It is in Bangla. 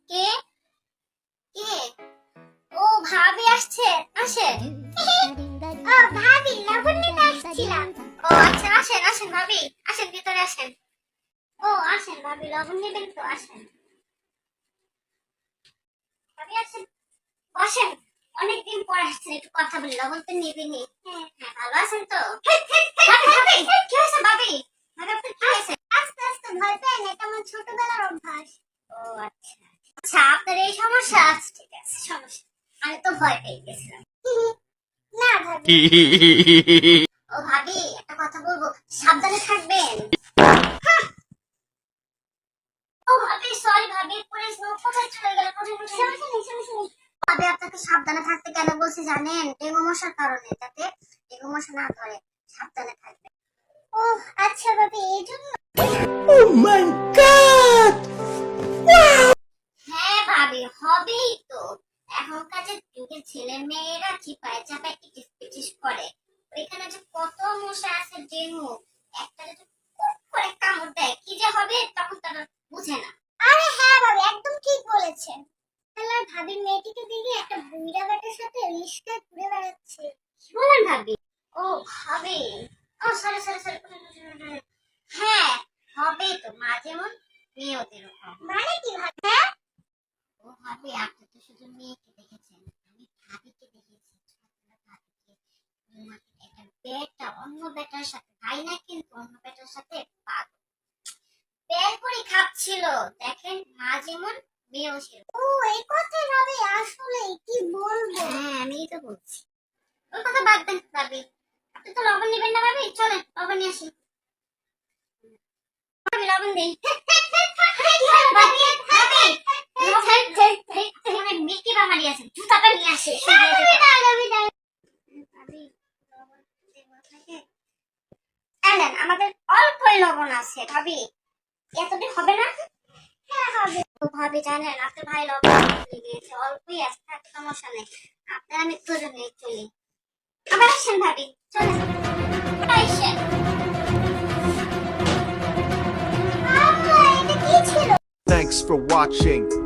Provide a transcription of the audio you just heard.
কে কে ও ভাবি আসছে আসেন ও ভাবি লাবণ্যটা আসছিলাম ও আচ্ছা আসেন আসেন ভাবি আসেন ভিতরে আসেন ও আসেন ভাবি লবণ নেবেন তো আসেন ভাবি আসেন বসেন অনেকদিন পর আসছেন একটু কথা বলি লবণ তো নেবেনি হ্যাঁ হ্যাঁ ভালো আছেন তো ভাবি কি হয়েছে ভাবি ভাবি আপনার কি হয়েছে আস্তে আস্তে ভয় পাই না এটা আমার ছোটবেলার অভ্যাস ও আচ্ছা আচ্ছা আপনার এই সমস্যা আছে ঠিক আছে সমস্যা আমি তো ভয় পেয়ে গেছিলাম না ভাবি ও ভাবি একটা কথা বলবো সাবধানে থাকবেন ও ভাবি সরি ভাবি পুলিশ কোথায় চলে গেল ভাবি আপনাকে সাবধানে থাকতে কেন বলছি জানেন ডেঙ্গু মশার কারণে যাতে ডেঙ্গু মশা না ধরে সাবধানে থাকবেন ও আচ্ছা ভাবি এই জন্য Oh my God! হ্যাঁ ভাবি হবেই তো এখনকার যে যুগের ছেলে মেয়েরা চিপায় চাপায় টিকিস পিটিস করে ওইখানে যে কত মশা আছে ডেঙ্গু একটা যদি কুট করে কামড় দেয় কি যে হবে তখন তারা বুঝে না আরে হ্যাঁ ভাবি একদম ঠিক বলেছেন তাহলে ভাবি মেয়েটিকে দেখে একটা বুইড়া বেটার সাথে রিস্কায় ঘুরে বেড়াচ্ছে কি বলেন ভাবি ও হবে ও সরি সরি সরি হ্যাঁ হবে তো মা যেমন মেয়েও তেরকম মানে কি ভাবি হ্যাঁ ও ভাবি আপনি তো শুধু মেয়েকে দেখেছেন আমি ভাবিকে দেখেছি ভাবিকে একটা বেটা অন্য বেটার সাথে তাই না কিন্তু অন্য বেটার সাথে বের করে খাচ্ছিল দেখেন মা যেমন মেয়েও ছিল ও এই কথা ভাবি আসলে কি বলবো হ্যাঁ আমি তো বলছি ওই কথা বাদ দেন ভাবি আপনি তো লবণ নেবেন না ভাবি চলেন লবণ নিয়ে আসি ভাবি লবণ দেই মিকি বামারি আছে জুতাটা নিয়ে আসে আমাদের অল্পই লবণ আছে ভাবি এতদিন হবে না হ্যাঁ হবে ভাবি জানেন আপনার ভাই লবণ গিয়েছে অল্পই আছে থাকতে সমস্যা নেই আপনার আমি দুজনে চলি আবার আসেন ভাবি চলেন আসেন Thanks for watching.